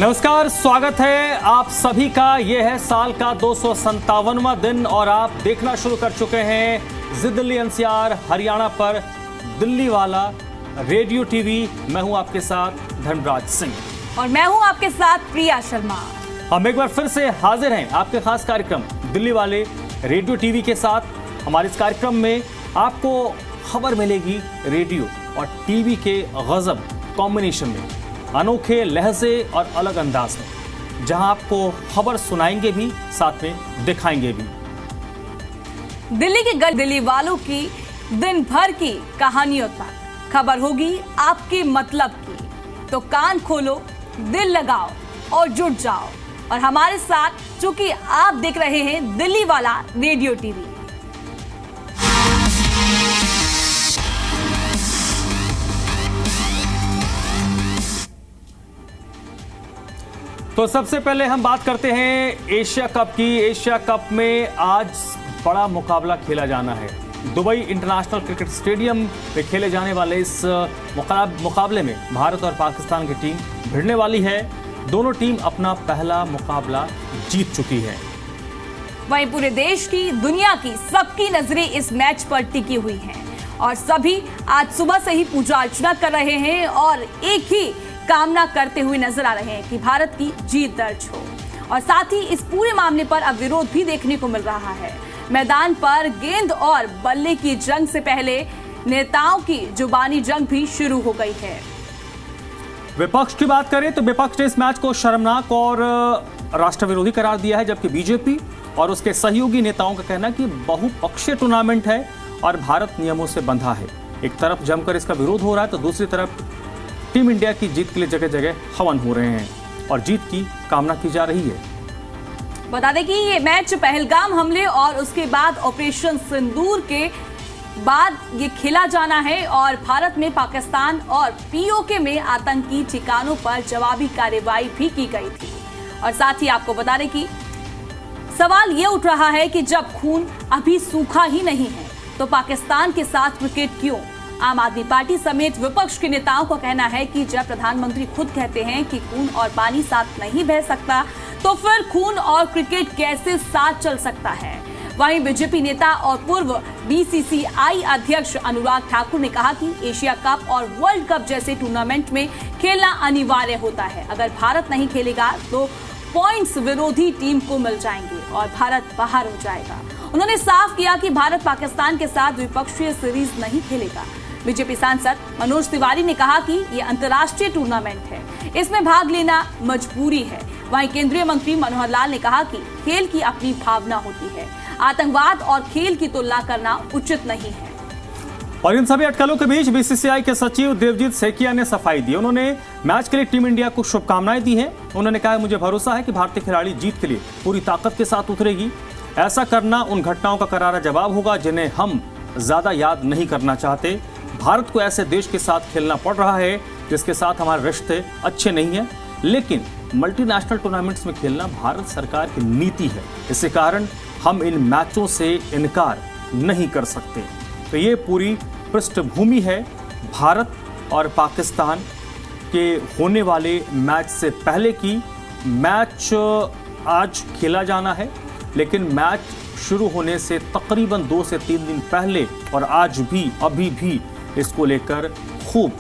नमस्कार, स्वागत है आप सभी का। यह है साल का 257वां दिन और आप देखना शुरू कर चुके हैं जी दिल्ली एनसीआर हरियाणा पर दिल्ली वाला रेडियो टीवी। मैं हूं आपके साथ धर्मराज सिंह और मैं हूं आपके साथ प्रिया शर्मा। हम एक बार फिर से हाजिर हैं आपके खास कार्यक्रम दिल्ली वाले रेडियो टीवी के साथ। हमारे इस कार्यक्रम में आपको खबर मिलेगी रेडियो और टीवी के गजब कॉम्बिनेशन में, अनोखे लहजे और अलग अंदाज में, जहां आपको खबर सुनाएंगे भी, साथ में दिखाएंगे भी। दिल्ली के दिल्ली वालों की दिन भर की कहानियों तक खबर होगी आपके मतलब की। तो कान खोलो, दिल लगाओ और जुट जाओ और हमारे साथ, चूंकि आप देख रहे हैं दिल्ली वाला रेडियो टीवी। तो सबसे पहले हम बात करते हैं एशिया कप की। एशिया कप में आज बड़ा मुकाबला खेला जाना है। दुबई इंटरनेशनल क्रिकेट स्टेडियम में खेले जाने वाले इस मुकाबले में भारत और पाकिस्तान की टीम भिड़ने वाली है। दोनों टीम अपना पहला मुकाबला जीत चुकी है। वहीं पूरे देश की, दुनिया की सबकी नजरें इस मैच पर टिकी हुई हैं और सभी आज सुबह से ही पूजा अर्चना कर रहे हैं और एक ही कामना करते हुए नजर आ रहे हैं कि भारत की जीत दर्ज हो। और साथ ही इस पूरे मामले पर अब विरोध भी देखने को मिल रहा है। मैदान पर गेंद और बल्ले की जंग से पहले नेताओं की जुबानी जंग भी शुरू हो गई है। विपक्ष की बात करें तो विपक्ष ने इस मैच को शर्मनाक और राष्ट्र विरोधी करार दिया है, जबकि बीजेपी और उसके सहयोगी नेताओं का कहना है कि बहुपक्षीय टूर्नामेंट है और भारत नियमों से बंधा है। एक तरफ जमकर इसका विरोध हो रहा है तो दूसरी तरफ टीम इंडिया की जीत के लिए जगह जगह हवन हो रहे हैं और जीत की कामना की जा रही है। बता दें कि ये मैच पहलगाम हमले और उसके बाद ऑपरेशन सिंदूर के बाद ये खेला जाना है और भारत में पाकिस्तान और पीओके में आतंकी ठिकानों पर जवाबी कार्रवाई भी की गई थी। और साथ ही आपको बता दें कि सवाल ये उठ रहा है कि जब खून अभी सूखा ही नहीं है तो पाकिस्तान के साथ क्रिकेट क्यों? आम आदमी पार्टी समेत विपक्ष के नेताओं का कहना है कि जब प्रधानमंत्री खुद कहते हैं कि खून और पानी साथ नहीं बह सकता तो फिर खून और क्रिकेट कैसे साथ चल सकता है। वहीं बीजेपी नेता और पूर्व बीसीसीआई अध्यक्ष अनुराग ठाकुर ने कहा कि एशिया कप और वर्ल्ड कप जैसे टूर्नामेंट में खेलना अनिवार्य होता है। अगर भारत नहीं खेलेगा तो पॉइंट्स विरोधी टीम को मिल जाएंगे और भारत बाहर हो जाएगा। उन्होंने साफ किया कि भारत पाकिस्तान के साथ द्विपक्षीय सीरीज नहीं खेलेगा। बीजेपी सांसद मनोज तिवारी ने कहा कि यह अंतर्राष्ट्रीय टूर्नामेंट है, इसमें भाग लेना मजबूरी है। वहीं केंद्रीय मंत्री मनोहर लाल ने कहा कि खेल की अपनी भावना होती है, आतंकवाद और खेल की तुलना करना उचित नहीं है। और इन सभी अटकलों के बीच बीसीसीआई के सचिव देवजीत सेकिया ने सफाई दी। उन्होंने मैच के लिए टीम इंडिया को शुभकामनाएं दी हैं। उन्होंने कहा, मुझे भरोसा है कि भारतीय खिलाड़ी जीत के लिए पूरी ताकत के साथ उतरेगी। ऐसा करना उन घटनाओं का करारा जवाब होगा जिन्हें हम ज्यादा याद नहीं करना चाहते। भारत को ऐसे देश के साथ खेलना पड़ रहा है जिसके साथ हमारे रिश्ते अच्छे नहीं हैं, लेकिन मल्टीनेशनल टूर्नामेंट्स में खेलना भारत सरकार की नीति है। इसी कारण हम इन मैचों से इनकार नहीं कर सकते। तो ये पूरी पृष्ठभूमि है भारत और पाकिस्तान के होने वाले मैच से पहले की। मैच आज खेला जाना है, लेकिन मैच शुरू होने से तकरीबन 2 से 3 दिन पहले और आज भी अभी भी इसको लेकर खूब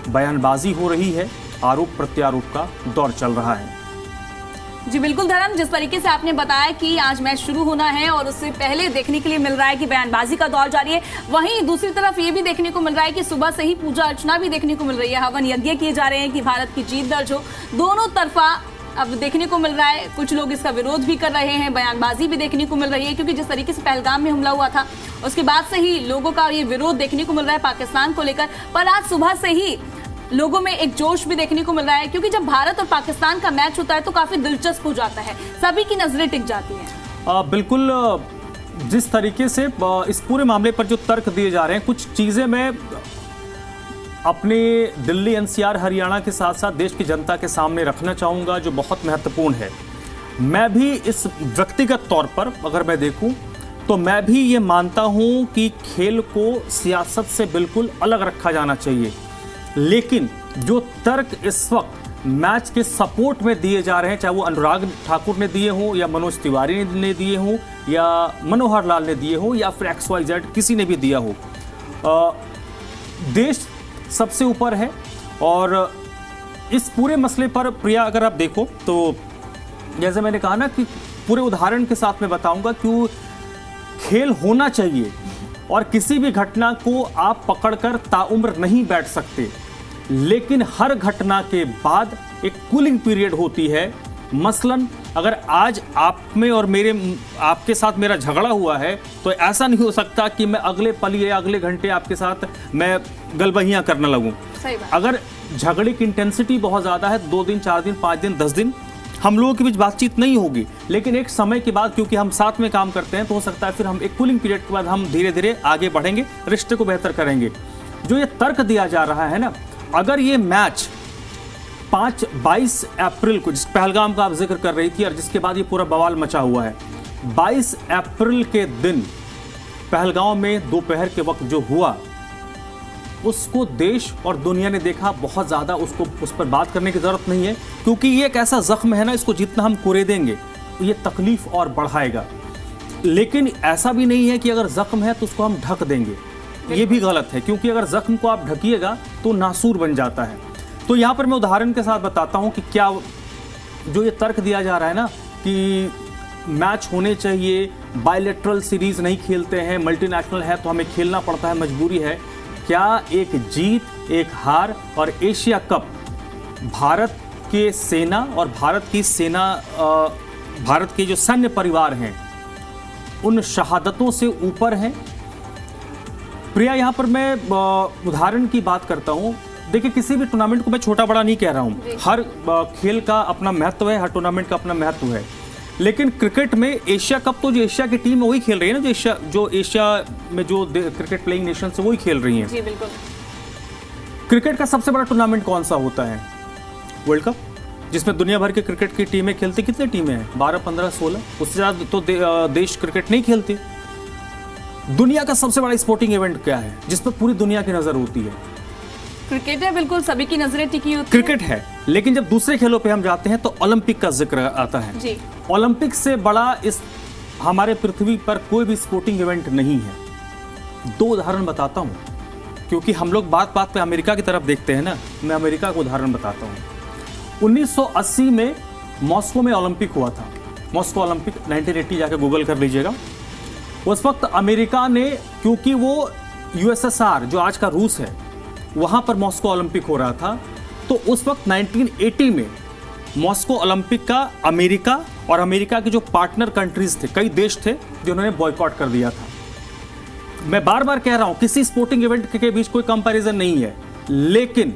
बयानबाजी हो रही है। आरोप प्रत्यारोप का दौर चल रहा है। जी बिल्कुल धर्म, जिस तरीके से आपने बताया कि आज मैच शुरू होना है और उससे पहले देखने के लिए मिल रहा है कि बयानबाजी का दौर जारी है, वहीं दूसरी तरफ ये भी देखने को मिल रहा है कि सुबह से ही पूजा अर्चना भी देखने को मिल रही है। हवन यज्ञ किए जा रहे हैं कि भारत की जीत दर्ज हो। दोनों तरफा अब देखने को मिल रहा है। कुछ लोग इसका विरोध भी कर रहे हैं, बयानबाजी भी देखने को मिल रही है, क्योंकि जिस तरीके से पहलगाम में हमला हुआ था उसके बाद से ही लोगों का ये विरोध देखने को मिल रहा है पाकिस्तान को लेकर। पर आज सुबह से ही लोगों में एक जोश भी देखने को मिल रहा है, क्योंकि जब भारत और पाकिस्तान का मैच होता है तो काफी दिलचस्प हो जाता है, सभी की नजरें टिक जाती हैं। बिल्कुल, जिस तरीके से इस पूरे मामले पर जो तर्क दिए जा रहे हैं, कुछ चीजें मैं अपने दिल्ली एनसीआर हरियाणा के साथ साथ देश की जनता के सामने रखना चाहूँगा, जो बहुत महत्वपूर्ण है। मैं भी इस व्यक्तिगत तौर पर अगर मैं देखूं तो मैं भी ये मानता हूं कि खेल को सियासत से बिल्कुल अलग रखा जाना चाहिए, लेकिन जो तर्क इस वक्त मैच के सपोर्ट में दिए जा रहे हैं, चाहे वो अनुराग ठाकुर ने दिए हों या मनोज तिवारी ने दिए हों या मनोहर लाल ने दिए हों या फिर XYZ किसी ने भी दिया हो। देश सबसे ऊपर है। और इस पूरे मसले पर प्रिया अगर आप देखो तो जैसे मैंने कहा ना कि पूरे उदाहरण के साथ मैं बताऊंगा कि खेल होना चाहिए और किसी भी घटना को आप पकड़कर ताउम्र नहीं बैठ सकते, लेकिन हर घटना के बाद एक कूलिंग पीरियड होती है। मसलन अगर आज आप में और आपके साथ मेरा झगड़ा हुआ है तो ऐसा नहीं हो सकता कि मैं अगले पल या अगले घंटे आपके साथ मैं गलबहियां करने लगूं। अगर झगड़े की इंटेंसिटी बहुत ज़्यादा है, 2 दिन 4 दिन 5 दिन 10 दिन हम लोगों के बीच बातचीत नहीं होगी, लेकिन एक समय के बाद क्योंकि हम साथ में काम करते हैं तो हो सकता है फिर हम एक कूलिंग पीरियड के बाद हम धीरे धीरे आगे बढ़ेंगे, रिश्ते को बेहतर करेंगे। जो ये तर्क दिया जा रहा है ना, अगर ये मैच 22 अप्रैल को, जिस पहलगाम का आप जिक्र कर रही थी और जिसके बाद ये पूरा बवाल मचा हुआ है, 22 अप्रैल के दिन पहलगाम में दोपहर के वक्त जो हुआ उसको देश और दुनिया ने देखा। बहुत ज़्यादा उस पर बात करने की ज़रूरत नहीं है, क्योंकि ये एक ऐसा जख्म है ना, इसको जितना हम कुरेदेंगे ये तकलीफ और बढ़ाएगा। लेकिन ऐसा भी नहीं है कि अगर जख्म है तो उसको हम ढक देंगे, ये भी गलत है, क्योंकि अगर जख्म को आप ढकिएगा तो नासूर बन जाता है। तो यहाँ पर मैं उदाहरण के साथ बताता हूँ कि क्या जो ये तर्क दिया जा रहा है ना कि मैच होने चाहिए, बायलैटरल सीरीज नहीं खेलते हैं, मल्टीनेशनल है तो हमें खेलना पड़ता है, मजबूरी है। क्या एक जीत, एक हार और एशिया कप भारत के सेना और भारत के जो सैन्य परिवार हैं उन शहादतों से ऊपर हैं? प्रिया, यहाँ पर मैं उदाहरण की बात करता हूँ। देखिए, किसी भी टूर्नामेंट को मैं छोटा बड़ा नहीं कह रहा हूँ, हर खेल का अपना महत्व है, हर टूर्नामेंट का अपना महत्व है। लेकिन क्रिकेट में एशिया कप तो जो एशिया की टीम है वही खेल रही है ना, जो एशिया में जो क्रिकेट प्लेइंग नेशन है वही खेल रही हैं। जी बिल्कुल। क्रिकेट का सबसे बड़ा टूर्नामेंट कौन सा होता है? वर्ल्ड कप, जिसमें दुनिया भर के क्रिकेट की टीमें खेलती। कितनी टीमें हैं? 12, 15, 16, उससे ज़्यादा तो देश क्रिकेट नहीं खेलते। दुनिया का सबसे बड़ा स्पोर्टिंग इवेंट क्या है जिस पर पूरी दुनिया की नजर होती है? क्रिकेट है, बिल्कुल सभी की नजरें टिकी होती है। क्रिकेट है, लेकिन जब दूसरे खेलों पे हम जाते हैं तो ओलंपिक का जिक्र आता है जी। ओलंपिक से बड़ा इस हमारे पृथ्वी पर कोई भी स्पोर्टिंग इवेंट नहीं है। 2 उदाहरण बताता हूं, क्योंकि हम लोग बात बात पे अमेरिका की तरफ देखते हैं ना। मैं अमेरिका का उदाहरण बताता हूं। 1980 में मॉस्को में ओलंपिक हुआ था। मॉस्को ओलंपिक 1980, जाकर गूगल कर लीजिएगा। उस वक्त अमेरिका ने, क्योंकि वो USSR जो आज का रूस है वहां पर मॉस्को ओलंपिक हो रहा था, तो उस वक्त 1980 में मॉस्को ओलंपिक का अमेरिका और अमेरिका के जो पार्टनर कंट्रीज थे, कई देश थे जिन्होंने बॉयकॉट कर दिया था। मैं बार बार कह रहा हूं, किसी स्पोर्टिंग इवेंट के बीच कोई कंपैरिजन नहीं है, लेकिन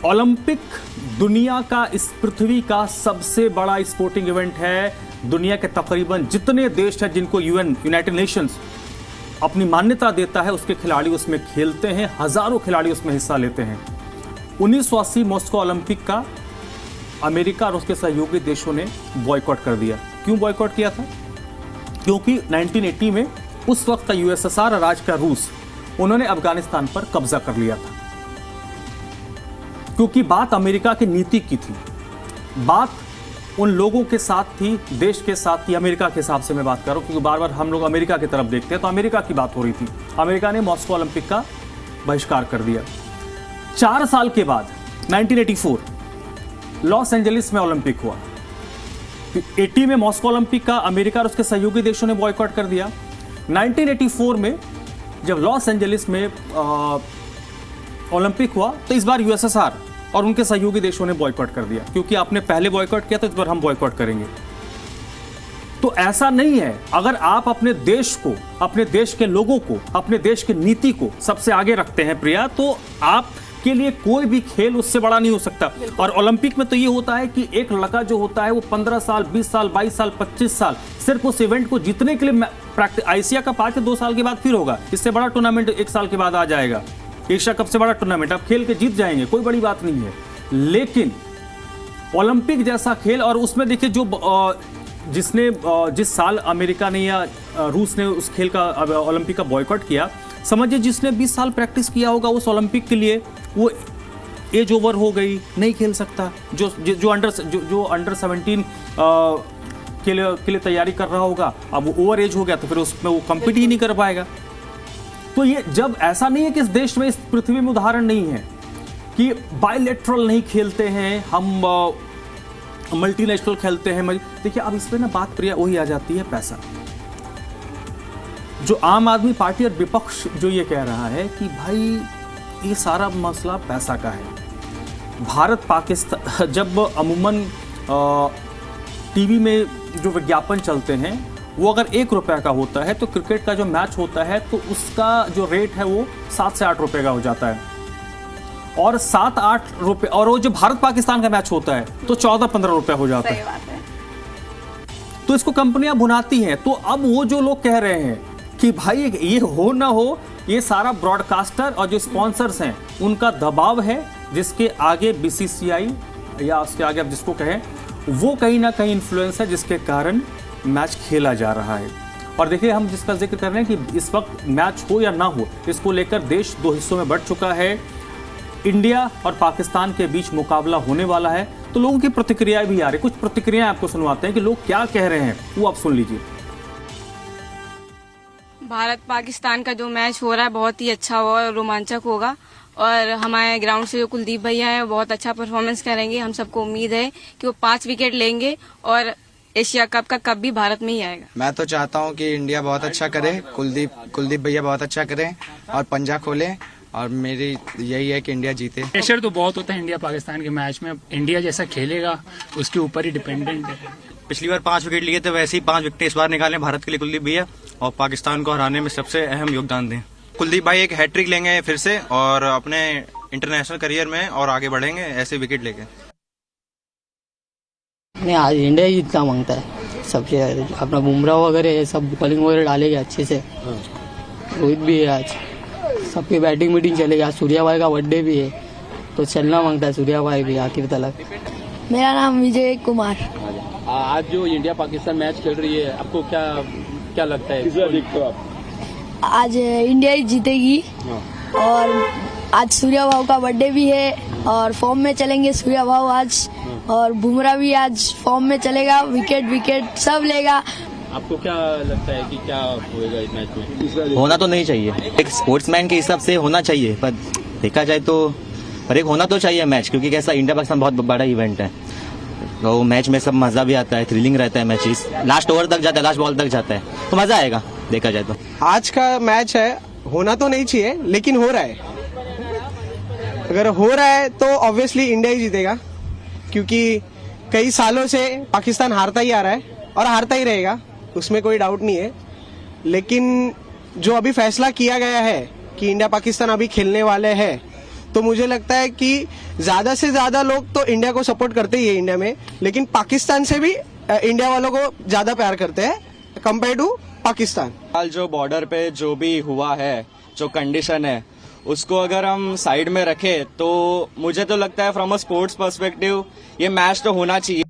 ओलंपिक दुनिया का, इस पृथ्वी का सबसे बड़ा स्पोर्टिंग इवेंट है। दुनिया के तकरीबन जितने देश हैं जिनको यूनाइटेड नेशंस अपनी मान्यता देता है, उसके खिलाड़ी उसमें खेलते हैं, हजारों खिलाड़ी उसमें हिस्सा लेते हैं। 1980 मॉस्को ओलंपिक का अमेरिका और उसके सहयोगी देशों ने बॉयकॉट कर दिया। क्यों बॉयकॉट किया था? क्योंकि 1980 में उस वक्त का USSR और आज का रूस, उन्होंने अफगानिस्तान पर कब्जा कर लिया था। क्योंकि बात अमेरिका की नीति की थी, बात उन लोगों के साथ थी, देश के साथ थी। अमेरिका के हिसाब से मैं बात कर रहा हूं, क्योंकि बार बार हम लोग अमेरिका की तरफ देखते हैं, तो अमेरिका की बात हो रही थी। अमेरिका ने मॉस्को ओलंपिक का बहिष्कार कर दिया। 4 साल के बाद 1984 लॉस एंजलिस में ओलंपिक हुआ। 80 में मॉस्को ओलंपिक का अमेरिका और उसके सहयोगी देशों ने बॉयकॉट कर दिया। 1984 में जब लॉस एंजलिस में ओलंपिक हुआ तो इस बार USSR और उनके सहयोगी देशों ने बॉयकॉट कर दिया, क्योंकि आपने पहले बॉयकॉट किया तो इस बार हम बॉयकॉट करेंगे। तो ऐसा नहीं है, अगर आप अपने देश को, अपने देश के लोगों को, अपने देश की नीति को सबसे आगे रखते हैं प्रिया, तो आपके लिए कोई भी खेल उससे बड़ा नहीं हो सकता। और ओलंपिक में तो ये होता है कि एक लड़का जो होता है वो 15 साल, 20 साल, 22 साल, 25 साल सिर्फ उस इवेंट को जीतने के लिए एशिया कप आज से 2 साल के बाद फिर होगा, इससे बड़ा टूर्नामेंट 1 साल के बाद आ जाएगा। एशिया कप से बड़ा टूर्नामेंट आप खेल के जीत जाएंगे, कोई बड़ी बात नहीं है। लेकिन ओलंपिक जैसा खेल, और उसमें देखिए जिस साल अमेरिका ने या रूस ने उस खेल का, ओलंपिक का बॉयकॉट किया, समझिए जिसने 20 साल प्रैक्टिस किया होगा उस ओलंपिक के लिए, वो एज ओवर हो गई, नहीं खेल सकता। जो अंडर 17 के लिए तैयारी कर रहा होगा, अब वो ओवर एज हो गया तो फिर उसमें वो कम्पीट ही नहीं कर पाएगा। तो ये जब ऐसा नहीं है कि इस देश में, इस पृथ्वी में उदाहरण नहीं है कि बायलैटरल नहीं खेलते हैं हम, मल्टीनेशनल खेलते हैं। देखिए अब इस पे ना बात प्रिया वही आ जाती है, पैसा। जो आम आदमी पार्टी और विपक्ष जो ये कह रहा है कि भाई ये सारा मसला पैसा का है। भारत पाकिस्तान, जब अमूमन टीवी में जो विज्ञापन चलते हैं वो अगर 1 रुपये का होता है तो क्रिकेट का जो मैच होता है तो उसका जो रेट है वो 7 से 8 रुपये का हो जाता है। और 7-8 रुपये, और वो जो भारत पाकिस्तान का मैच होता है तो 14-15 रुपये हो जाता है। तो इसको कंपनियां भुनाती हैं। तो अब वो जो लोग कह रहे हैं कि भाई ये हो ना हो, ये सारा ब्रॉडकास्टर और जो स्पॉन्सर्स हैं उनका दबाव है, जिसके आगे बीसीसीआई या उसके आगे आप जिसको कहें वो कहीं ना कहीं इन्फ्लुएंस है, जिसके कारण मैच खेला जा रहा है। और देखिए हम जिसका जिक्र कर रहे हैं कि इस वक्त मैच हो या ना हो, इसको लेकर देश 2 हिस्सों में बढ़ चुका है। इंडिया और पाकिस्तान के बीच मुकाबला होने वाला है, तो लोगों की प्रतिक्रियाएं भी आ रही। कुछ प्रतिक्रियाएं आपको सुनवाते हैं कि लोग क्या कह रहे हैं, वो आप सुन लीजिए। भारत पाकिस्तान का जो मैच हो रहा है बहुत ही अच्छा और रोमांचक होगा, और हमारे ग्राउंड से जो कुलदीप भैया हैं बहुत अच्छा परफॉर्मेंस करेंगे। हम सबको उम्मीद है कि वो 5 विकेट लेंगे और एशिया कप का कप भी भारत में ही आएगा। मैं तो चाहता हूं कि इंडिया बहुत अच्छा करे, कुलदीप भैया बहुत अच्छा करें और पंजा खोलें, और मेरी यही है कि इंडिया जीते। प्रेशर तो बहुत होता है इंडिया पाकिस्तान के मैच में। इंडिया जैसा खेलेगा उसके ऊपर ही डिपेंडेंट है। पिछली बार 5 विकेट लिए थे, वैसे ही 5 विकेट इस बार निकालें भारत के लिए कुलदीप भैया, और पाकिस्तान को हराने में सबसे अहम योगदान दें। कुलदीप भाई एक हैट्रिक लेंगे फिर से और अपने इंटरनेशनल करियर में और आगे बढ़ेंगे ऐसे विकेट लेके। नहीं, आज इंडिया जीतना मांगता है सबसे अपना बुमराह वगैरह सब बॉलिंग वगैरह डालेगा अच्छे से। रोहित भी है, आज सबकी बैटिंग मीटिंग चलेगी। आज सूर्या भाई का बर्थडे भी है तो चलना मांगता है सूर्या भाई भी आखिर तक। मेरा नाम विजय कुमार। आज जो इंडिया पाकिस्तान मैच खेल रही है, आपको क्या लगता है? किसे देखते हो आप? आज इंडिया ही जीतेगी, और आज सूर्या भाव का बर्थडे भी है और फॉर्म में चलेंगे सूर्या भाव आज, और बुमराह भी आज फॉर्म में चलेगा, विकेट सब लेगा। आपको क्या लगता है कि क्या होएगा इस मैच में? होना तो नहीं चाहिए, एक स्पोर्ट्समैन के हिसाब से होना चाहिए, पर देखा जाए तो पर एक होना तो चाहिए मैच, क्योंकि कैसा इंडिया पाकिस्तान बहुत बड़ा इवेंट है। तो मैच में सब मजा भी आता है, थ्रिलिंग रहता है मैचेस, लास्ट ओवर तक जाता है, लास्ट बॉल तक जाता है, तो मजा आएगा देखा जाए तो। आज का मैच है, होना तो नहीं चाहिए लेकिन हो रहा है। अगर हो रहा है तो ऑब्वियसली इंडिया ही जीतेगा, क्योंकि कई सालों से पाकिस्तान हारता ही आ रहा है और हारता ही रहेगा, उसमें कोई डाउट नहीं है। लेकिन जो अभी फैसला किया गया है कि इंडिया पाकिस्तान अभी खेलने वाले हैं, तो मुझे लगता है कि ज्यादा से ज्यादा लोग तो इंडिया को सपोर्ट करते ही है इंडिया में, लेकिन पाकिस्तान से भी इंडिया वालों को ज्यादा प्यार करते हैं कंपेयर टू पाकिस्तान। हाल जो बॉर्डर पे जो भी हुआ है, जो कंडीशन है, उसको अगर हम साइड में रखें तो मुझे तो लगता है फ्रॉम अ स्पोर्ट्स पर्सपेक्टिव ये मैच तो होना चाहिए।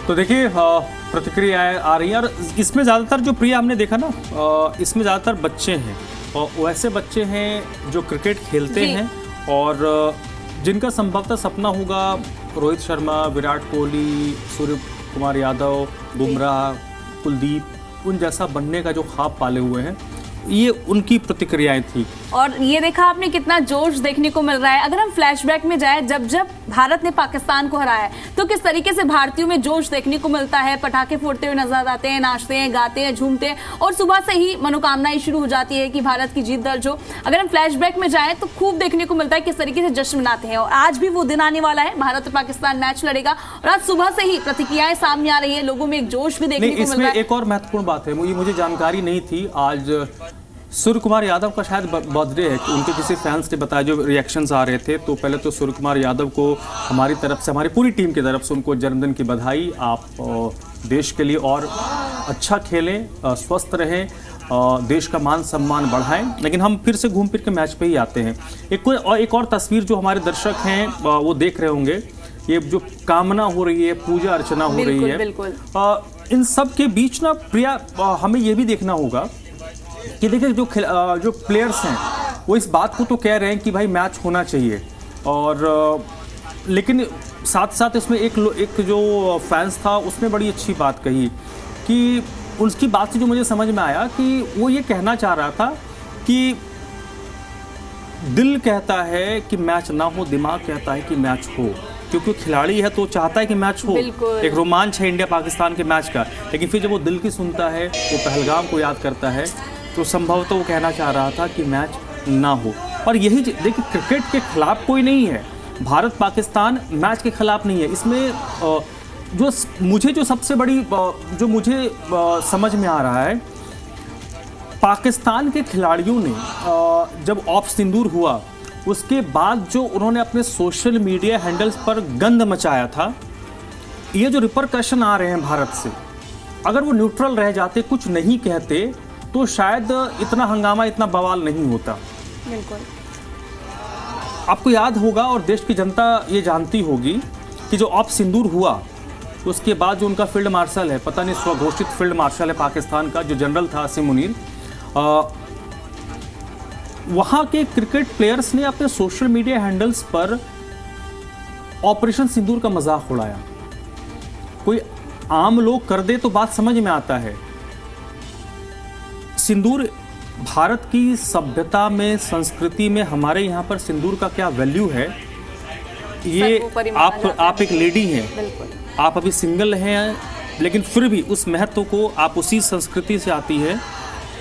तो देखिए प्रतिक्रियाएं आ रही हैं, और इसमें ज़्यादातर जो प्रिया हमने देखा ना, इसमें ज़्यादातर बच्चे हैं, और वैसे बच्चे हैं जो क्रिकेट खेलते हैं और जिनका संभवतः सपना होगा रोहित शर्मा, विराट कोहली, सूर्य कुमार यादव, बुमराह, कुलदीप, उन जैसा बनने का जो ख्वाब पाले हुए हैं। ये उनकी प्रतिक्रियाएं थी। और ये देखा आपने कितना जोश देखने को मिल रहा है। अगर हम फ्लैशबैक में जाएं, जब भारत ने पाकिस्तान को हराया तो किस तरीके से भारतीयों में जोश देखने को मिलता है, पटाखे फोड़ते हुए नजर आते हैं, नाचते हैं, गाते हैं, झूमते हैं, और सुबह से ही मनोकामनाएं शुरू हो जाती है कि भारत की जीत दर्ज हो। अगर हम फ्लैशबैक में जाएं तो खूब देखने को मिलता है किस तरीके से जश्न मनाते हैं। और आज भी वो दिन आने वाला है, भारत और पाकिस्तान मैच लड़ेगा, और आज सुबह से ही प्रतिक्रियाएं सामने आ रही है, लोगों में एक जोश भी देखने को मिल रहा है। एक और महत्वपूर्ण बात है, मुझे जानकारी नहीं थी, आज सूर्य कुमार यादव का शायद बर्थडे है, उनके किसी फैंस ने बताया, जो रिएक्शंस आ रहे थे। तो पहले तो सूर्य कुमार यादव को हमारी तरफ से, हमारी पूरी टीम की तरफ से उनको जन्मदिन की बधाई। आप देश के लिए और अच्छा खेलें, स्वस्थ रहें, देश का मान सम्मान बढ़ाएं। लेकिन हम फिर से घूम फिर के मैच पे ही आते हैं। एक और तस्वीर जो हमारे दर्शक हैं वो देख रहे होंगे, ये जो कामना हो रही है, पूजा अर्चना हो रही है, इन सब के बीच ना प्रिया हमें ये भी देखना होगा कि देखिए जो प्लेयर्स हैं वो इस बात को तो कह रहे हैं कि भाई मैच होना चाहिए, और लेकिन साथ साथ इसमें एक जो फैंस था उसने बड़ी अच्छी बात कही कि उसकी बात से जो मुझे समझ में आया कि वो ये कहना चाह रहा था कि दिल कहता है कि मैच ना हो, दिमाग कहता है कि मैच हो, क्योंकि खिलाड़ी है तो चाहता है कि मैच हो, एक रोमांच है इंडिया पाकिस्तान के मैच का। लेकिन फिर जब वो दिल की सुनता है, वो पहलगाम को याद करता है, तो संभवतः वो कहना चाह रहा था कि मैच ना हो। और यही देखिए, क्रिकेट के खिलाफ कोई नहीं है, भारत पाकिस्तान मैच के खिलाफ नहीं है। इसमें जो मुझे जो सबसे बड़ी जो मुझे समझ में आ रहा है, पाकिस्तान के खिलाड़ियों ने जब ऑफ सिंदूर हुआ उसके बाद जो उन्होंने अपने सोशल मीडिया हैंडल्स पर गंद मचाया था, ये जो रिपरकशन आ रहे हैं भारत से, अगर वो न्यूट्रल रह जाते, कुछ नहीं कहते, तो शायद इतना हंगामा, इतना बवाल नहीं होता। बिल्कुल। आपको याद होगा और देश की जनता ये जानती होगी कि जो ऑफ सिंदूर हुआ उसके बाद जो उनका फील्ड मार्शल है, पता नहीं स्वघोषित फील्ड मार्शल है पाकिस्तान का, जो जनरल था आसिम मुनीर, वहाँ के क्रिकेट प्लेयर्स ने अपने सोशल मीडिया हैंडल्स पर ऑपरेशन सिंदूर का मजाक उड़ाया। कोई आम लोग कर दे तो बात समझ में आता है। सिंदूर भारत की सभ्यता में, संस्कृति में, हमारे यहाँ पर सिंदूर का क्या वैल्यू है, ये आप एक लेडी हैं, आप अभी सिंगल हैं, लेकिन फिर भी उस महत्व को, आप उसी संस्कृति से आती है,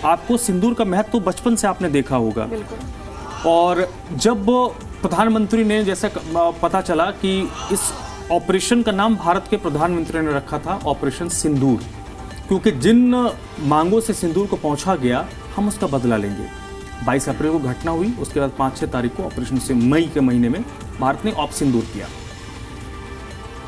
आपको सिंदूर का महत्व तो बचपन से आपने देखा होगा। और जब प्रधानमंत्री ने, जैसे पता चला कि इस ऑपरेशन का नाम भारत के प्रधानमंत्री ने रखा था ऑपरेशन सिंदूर, क्योंकि जिन मांगों से सिंदूर को पहुंचा गया हम उसका बदला लेंगे। 22 अप्रैल को घटना हुई, उसके बाद 5-6 तारीख को ऑपरेशन से मई के महीने में भारत ने ऑप सिंदूर किया।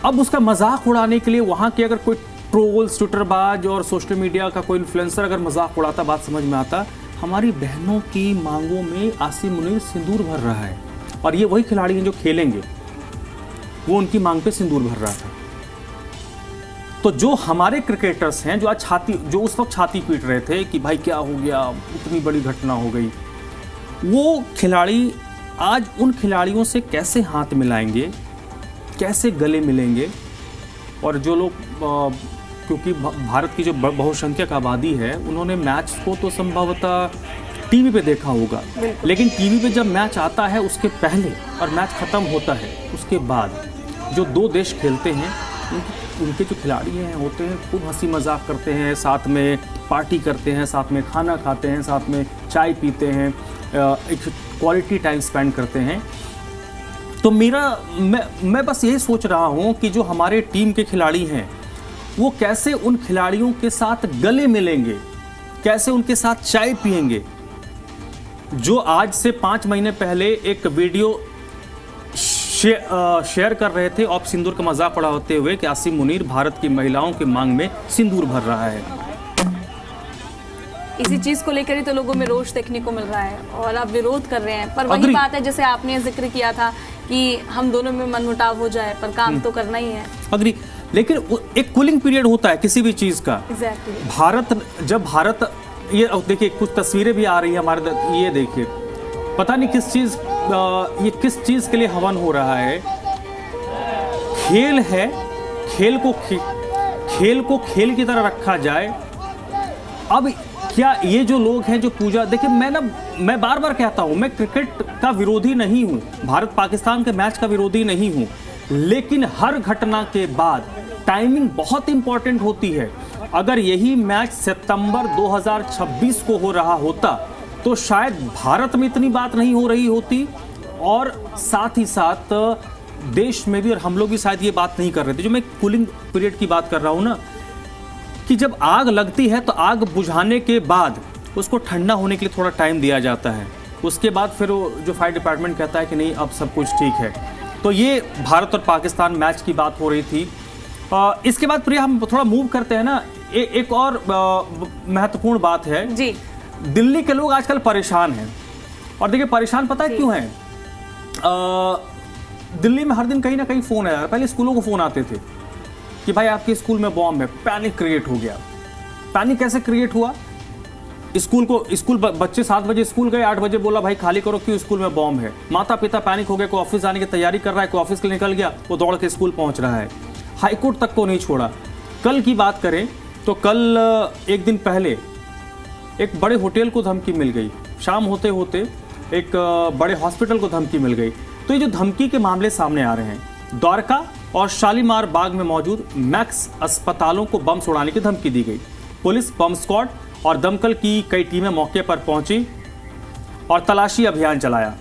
अब उसका मजाक उड़ाने के लिए वहां के अगर कोई ट्रोल्स, ट्विटरबाज और सोशल मीडिया का कोई इन्फ्लुएंसर अगर मजाक उड़ाता, बात समझ में आता, हमारी बहनों की मांगों में आसिम मुनीर सिंदूर भर रहा है, और ये वही खिलाड़ी हैं जो खेलेंगे, वो उनकी मांग पे सिंदूर भर रहा था। तो जो हमारे क्रिकेटर्स हैं, जो उस वक्त छाती पीट रहे थे कि भाई क्या हो गया, इतनी बड़ी घटना हो गई, वो खिलाड़ी आज उन खिलाड़ियों से कैसे हाथ मिलाएंगे, कैसे गले मिलेंगे। और जो लोग, क्योंकि भारत की जो बहुसंख्यक आबादी है, उन्होंने मैच को तो संभवतः टीवी पे देखा होगा, लेकिन टीवी पे जब मैच आता है उसके पहले और मैच ख़त्म होता है उसके बाद जो दो देश खेलते हैं, उनके जो खिलाड़ी हैं होते हैं, खूब हंसी मजाक करते हैं, साथ में पार्टी करते हैं, साथ में खाना खाते हैं, साथ में चाय पीते हैं, एक क्वालिटी टाइम स्पेंड करते हैं। तो मैं बस यही सोच रहा हूँ कि जो हमारे टीम के खिलाड़ी हैं वो कैसे उन खिलाड़ियों के साथ गले मिलेंगे, कैसे उनके साथ चाय पिएंगे। जो आज से 5 महीने पहले एक वीडियो शेयर कर रहे थे ऑप सिंदूर का मजाक उड़ाते हुए कि आसिम मुनीर भारत की महिलाओं की मांग में सिंदूर भर रहा है। इसी चीज को लेकर ही तो लोगों में रोष देखने को मिल रहा है और अब विरोध कर रहे हैं। पर वही बात है, जैसे आपने जिक्र किया था कि हम दोनों में मनमुटाव हो जाए, पर काम तो करना ही है। अग्री, लेकिन एक कूलिंग पीरियड होता है किसी भी चीज का। Exactly. जब भारत, ये देखिए कुछ तस्वीरें भी आ रही है हमारे, ये देखिए, पता नहीं ये किस चीज के लिए हवन हो रहा है। खेल है, खेल को खेल की तरह रखा जाए। अब क्या ये जो लोग हैं जो पूजा, देखिए मैं बार बार कहता हूं, मैं क्रिकेट का विरोधी नहीं हूं, भारत पाकिस्तान के मैच का विरोधी नहीं हूं, लेकिन हर घटना के बाद टाइमिंग बहुत इंपॉर्टेंट होती है। अगर यही मैच सितंबर 2026 को हो रहा होता तो शायद भारत में इतनी बात नहीं हो रही होती, और साथ ही साथ देश में भी, और हम लोग भी शायद ये बात नहीं कर रहे थे। जो मैं कूलिंग पीरियड की बात कर रहा हूँ ना, कि जब आग लगती है तो आग बुझाने के बाद उसको ठंडा होने के लिए थोड़ा टाइम दिया जाता है, उसके बाद फिर जो फायर डिपार्टमेंट कहता है कि नहीं अब सब कुछ ठीक है। तो ये भारत और पाकिस्तान मैच की बात हो रही थी। इसके बाद प्रिया हम थोड़ा मूव करते हैं ना, एक और महत्वपूर्ण बात है जी। दिल्ली के लोग आजकल परेशान हैं, और देखिए परेशान पता है क्यों हैं? दिल्ली में हर दिन कहीं ना कहीं फोन आया। पहले स्कूलों को फोन आते थे कि भाई आपके स्कूल में बॉम्ब है, पैनिक क्रिएट हो गया। पैनिक कैसे क्रिएट हुआ? स्कूल बच्चे 7 बजे स्कूल गए, 8 बजे बोला भाई खाली करो क्यों स्कूल में बॉम्ब है। माता पिता पैनिक हो गए, कोई ऑफिस जाने की तैयारी कर रहा है, कोई ऑफिस के लिए निकल गया, वो दौड़ के स्कूल पहुंच रहा है। हाईकोर्ट तक को नहीं छोड़ा। कल की बात करें तो कल एक दिन पहले एक बड़े होटल को धमकी मिल गई, शाम होते होते एक बड़े हॉस्पिटल को धमकी मिल गई। तो ये जो धमकी के मामले सामने आ रहे हैं, द्वारका और शालीमार बाग में मौजूद मैक्स अस्पतालों को बम उड़ाने की धमकी दी गई। पुलिस, बम स्क्वाड और दमकल की कई टीमें मौके पर पहुंची और तलाशी अभियान चलाया।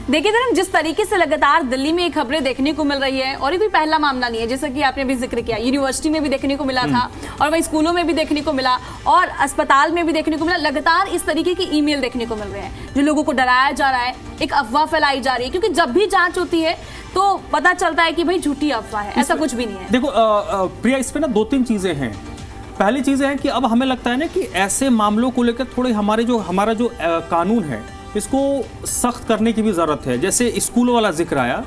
देखिए धर्म, जिस तरीके से लगातार दिल्ली में खबरें देखने को मिल रही है, और ये कोई पहला मामला नहीं है, जैसा कि आपने भी जिक्र किया, यूनिवर्सिटी में भी देखने को मिला था और वहीं स्कूलों में भी देखने को मिला और अस्पताल में भी देखने को मिला। लगातार इस तरीके की ईमेल देखने को मिल रहे हैं जो लोगों को डराया जा रहा है, एक अफवाह फैलाई जा रही है, क्योंकि जब भी जांच होती है तो पता चलता है कि भाई झूठी अफवाह है, ऐसा कुछ भी नहीं है। देखो प्रिया, इस पे ना 2-3 चीजें हैं। पहली चीज है कि अब हमें लगता है ना कि ऐसे मामलों को लेकर थोड़े हमारा जो कानून है इसको सख्त करने की भी जरूरत है। जैसे स्कूलों वाला जिक्र आया,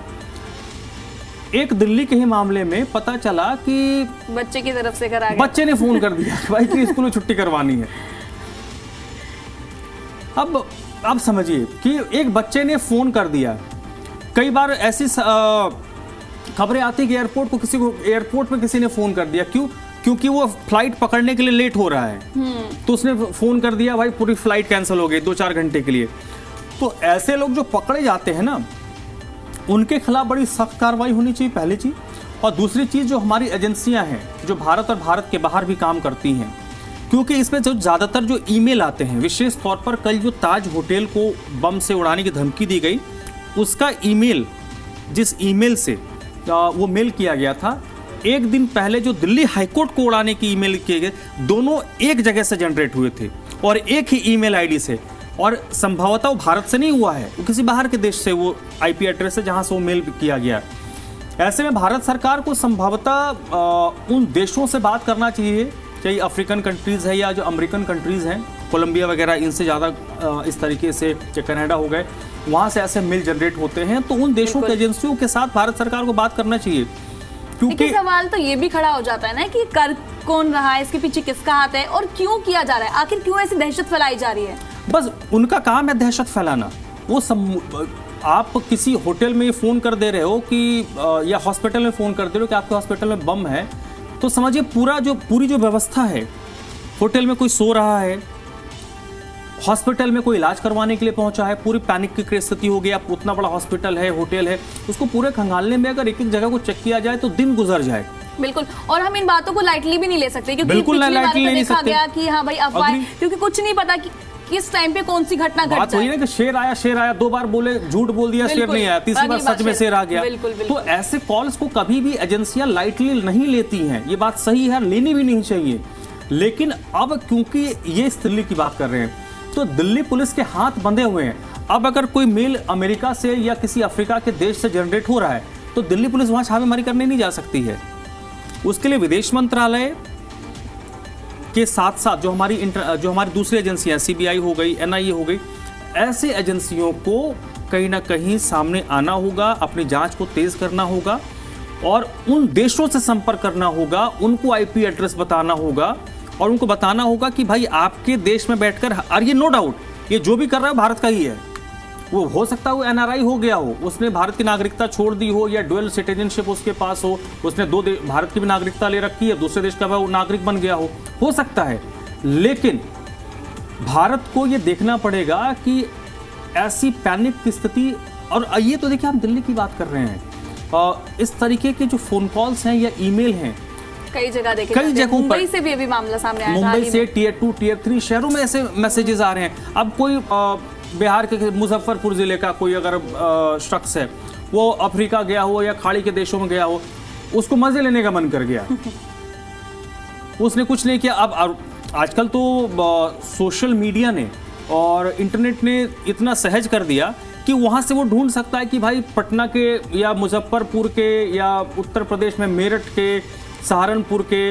एक दिल्ली के ही मामले में पता चला कि बच्चे की तरफ से करा गया, बच्चे ने फोन कर दिया भाई कि स्कूल में छुट्टी करवानी है। अब समझिए कि एक बच्चे ने फोन कर दिया। कई बार ऐसी खबरें आती कि एयरपोर्ट में किसी ने फोन कर दिया। क्योंकि वो फ्लाइट पकड़ने के लिए लेट हो रहा है, तो उसने फोन कर दिया, भाई पूरी फ्लाइट कैंसिल हो गई 2-4 घंटे के लिए। तो ऐसे लोग जो पकड़े जाते हैं ना, उनके खिलाफ बड़ी सख्त कार्रवाई होनी चाहिए, पहली चीज। और दूसरी चीज, जो हमारी एजेंसियां हैं जो भारत और भारत के बाहर भी काम करती हैं, क्योंकि इसमें जो ज़्यादातर जो ईमेल आते हैं, विशेष तौर पर कल जो ताज होटल को बम से उड़ाने की धमकी दी गई, उसका ईमेल, जिस ईमेल से वो मेल किया गया था, एक दिन पहले जो दिल्ली हाईकोर्ट को उड़ाने की ईमेल किए गए, दोनों एक जगह से जनरेट हुए थे और एक ही ईमेल आईडी से, और संभवतः वो भारत से नहीं हुआ है, वो किसी बाहर के देश से वो आईपी एड्रेस है जहां से वो मेल किया गया। ऐसे में भारत सरकार को संभवतः उन देशों से बात करना चाहिए, चाहे अफ्रीकन कंट्रीज है या जो अमेरिकन कंट्रीज हैं, कोलंबिया वगैरह, इनसे ज़्यादा इस तरीके से, कनाडा हो गए, वहाँ से ऐसे मेल जनरेट होते हैं। तो उन देशों की एजेंसियों के साथ भारत सरकार को बात करना चाहिए। क्योंकि सवाल तो ये भी खड़ा हो जाता है ना कि कर कौन रहा है, इसके पीछे किसका हाथ है और क्यों किया जा रहा है, आखिर क्यों ऐसी दहशत फैलाई जा रही है। बस उनका काम है दहशत फैलाना। वो आप किसी होटल में फोन कर दे रहे हो कि या हॉस्पिटल में फोन कर दे रहे हो कि आपके हॉस्पिटल में बम है, तो समझिए पूरी जो व्यवस्था है, होटल में कोई सो रहा है, हॉस्पिटल में कोई इलाज करवाने के लिए पहुंचा है, पूरी पैनिक की स्थिति हो गई। अब उतना बड़ा हॉस्पिटल है, होटल है, उसको पूरे खंगालने में अगर एक जगह को चेक किया जाए तो दिन गुजर जाए। बिल्कुल, और हम इन बातों को लाइटली भी नहीं ले सकते, क्योंकि बिल्कुल लाइटली नहीं देखा गया कि हाँ भाई अफवाह, क्योंकि कुछ नहीं पता कि किस टाइम पे कौन सी घटना घट जाए। बात वही ना कि शेर आया 2 बार बोले, झूठ बोल दिया, शेर नहीं आया, तीसरी बार सच में शेर आ गया। तो ऐसे कॉल्स को कभी भी एजेंसियां लाइटली नहीं लेती हैं, ये बात सही है, लेनी भी नहीं चाहिए। लेकिन अब क्योंकि ये इस दिल्ली की बात कर रहे हैं, तो दिल्ली पुलिस के हाथ बंधे हुए हैं। अब अगर कोई मेल अमेरिका से या किसी अफ्रीका के देश से जनरेट हो रहा है, तो दिल्ली पुलिस वहां छापेमारी करने नहीं जा सकती है। उसके लिए विदेश मंत्रालय के साथ साथ जो हमारी दूसरी एजेंसियां, सीबीआई हो गई, एनआईए हो गई, ऐसे एजेंसियों को कहीं ना कहीं सामने आना होगा, अपनी जांच को तेज करना होगा और उन देशों से संपर्क करना होगा, उनको आईपी एड्रेस बताना होगा और उनको बताना होगा कि भाई आपके देश में बैठकर, और ये नो डाउट ये जो भी कर रहा है भारत का ही है। वो हो सकता है वो एनआरआई हो गया हो, उसने भारत की नागरिकता छोड़ दी हो या डुअल सिटीजनशिप उसके पास हो, उसने भारत की भी नागरिकता ले रखी है, दूसरे देश का वो नागरिक बन गया हो सकता है। लेकिन भारत को ये देखना पड़ेगा कि ऐसी पैनिक की स्थिति, और ये तो देखिए हम दिल्ली की बात कर रहे हैं, इस तरीके के जो फोन कॉल्स हैं या ईमेल हैं कई जगह देखे, कई जगहों मुंबई से भी अभी मामला सामने आया, मुंबई से टियर 2 टियर 3 शहरों में ऐसे मैसेजेस आ रहे हैं। अब कोई बिहार के मुजफ्फरपुर जिले का कोई अगर शख्स है, वो अफ्रीका गया हो या खाड़ी के देशों में गया हो, उसको मजे लेने का मन कर गया, उसने कुछ नहीं किया। अब आजकल तो सोशल मीडिया ने और इंटरनेट ने इतना सहज कर दिया कि वहां से वो ढूंढ सकता है कि भाई पटना के या मुजफ्फरपुर के या उत्तर प्रदेश में मेरठ के, सहारनपुर के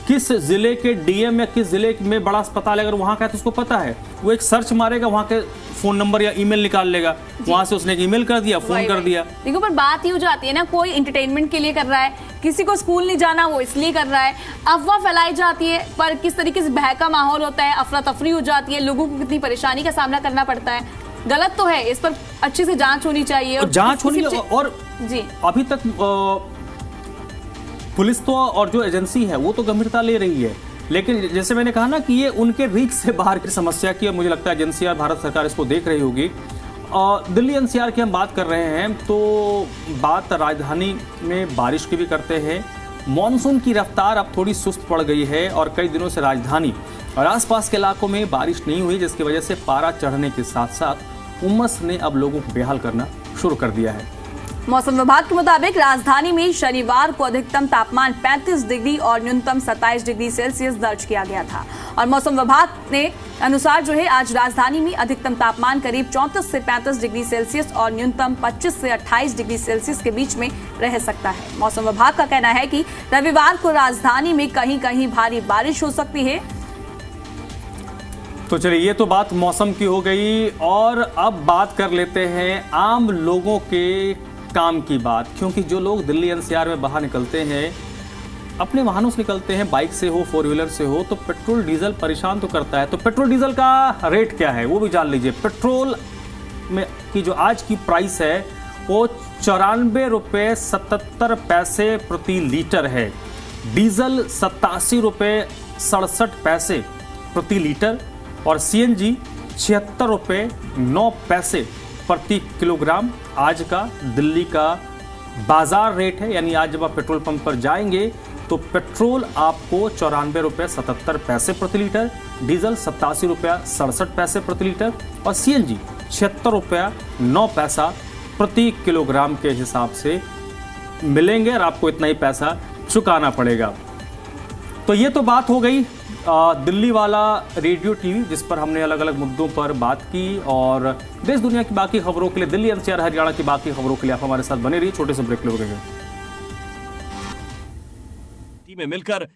किस जिले के डीएम या किस जिले में बड़ा अस्पताल है, अगर वहां का है तो उसको पता है, वो एक सर्च मारेगा, वहां के फोन नंबर या ईमेल निकाल लेगा, वहां से उसने एक ईमेल कर दिया, फोन कर दिया। देखो पर बात ही हो जाती है ना, कोई एंटरटेनमेंट के लिए कर रहा है, किसी को स्कूल नहीं जाना वो इसलिए कर रहा है, अफवाह फैलाई जाती है, पर किस तरीके से बहका माहौल होता है, अफरा तफरी हो जाती है, लोगों को कितनी परेशानी का सामना करना पड़ता है। गलत तो है, इस पर अच्छे से जांच होनी चाहिए। और जांच होनी और जी अभी तक पुलिस तो और जो एजेंसी है वो तो गंभीरता ले रही है, लेकिन जैसे मैंने कहा ना कि ये उनके रीच से बाहर की समस्या की, और मुझे लगता है एजेंसी और भारत सरकार इसको देख रही होगी। दिल्ली एनसीआर की हम बात कर रहे हैं तो बात राजधानी में बारिश की भी करते हैं। मॉनसून की रफ्तार अब थोड़ी सुस्त पड़ गई है और कई दिनों से राजधानी और आसपास के इलाकों में बारिश नहीं हुई, जिसकी वजह से पारा चढ़ने के साथ साथ उमस ने अब लोगों को बेहाल करना शुरू कर दिया है। मौसम विभाग के मुताबिक राजधानी में शनिवार को अधिकतम तापमान 35 डिग्री और न्यूनतम 27 डिग्री सेल्सियस दर्ज किया गया था। और मौसम विभाग ने अनुसार जो है आज राजधानी में अधिकतम तापमान करीब 34 से 35 डिग्री सेल्सियस और न्यूनतम 25 से 28 डिग्री सेल्सियस के बीच में रह सकता है। मौसम विभाग का कहना है कि रविवार को राजधानी में कहीं कहीं भारी बारिश हो सकती है। तो चलिए, ये तो बात मौसम की हो गई, और अब बात कर लेते हैं आम लोगों के काम की बात, क्योंकि जो लोग दिल्ली एनसीआर में बाहर निकलते हैं, अपने वाहनों से निकलते हैं, बाइक से हो, फोर व्हीलर से हो, तो पेट्रोल डीजल परेशान तो करता है। तो पेट्रोल डीजल का रेट क्या है वो भी जान लीजिए। पेट्रोल में की जो आज की प्राइस है वो 94 रुपये 77 पैसे प्रति लीटर है, डीजल 87 रुपये 67 पैसे प्रति लीटर, और सीएनजी 76 रुपये 9 पैसे प्रति किलोग्राम आज का दिल्ली का बाजार रेट है। यानी आज जब आप पेट्रोल पंप पर जाएंगे तो पेट्रोल आपको 94 रुपये 77 पैसे प्रति लीटर, डीजल 87 रुपया 67 पैसे प्रति लीटर और सीएनजी 76 रुपया 9 पैसा प्रति किलोग्राम के हिसाब से मिलेंगे, और आपको इतना ही पैसा चुकाना पड़ेगा। तो ये तो बात हो गई दिल्ली वाला रेडियो टीवी, जिस पर हमने अलग अलग मुद्दों पर बात की, और देश दुनिया की बाकी खबरों के लिए, दिल्ली एनसीआर हरियाणा की बाकी खबरों के लिए आप हमारे साथ बने रहिए। छोटे से ब्रेक लोगे में मिलकर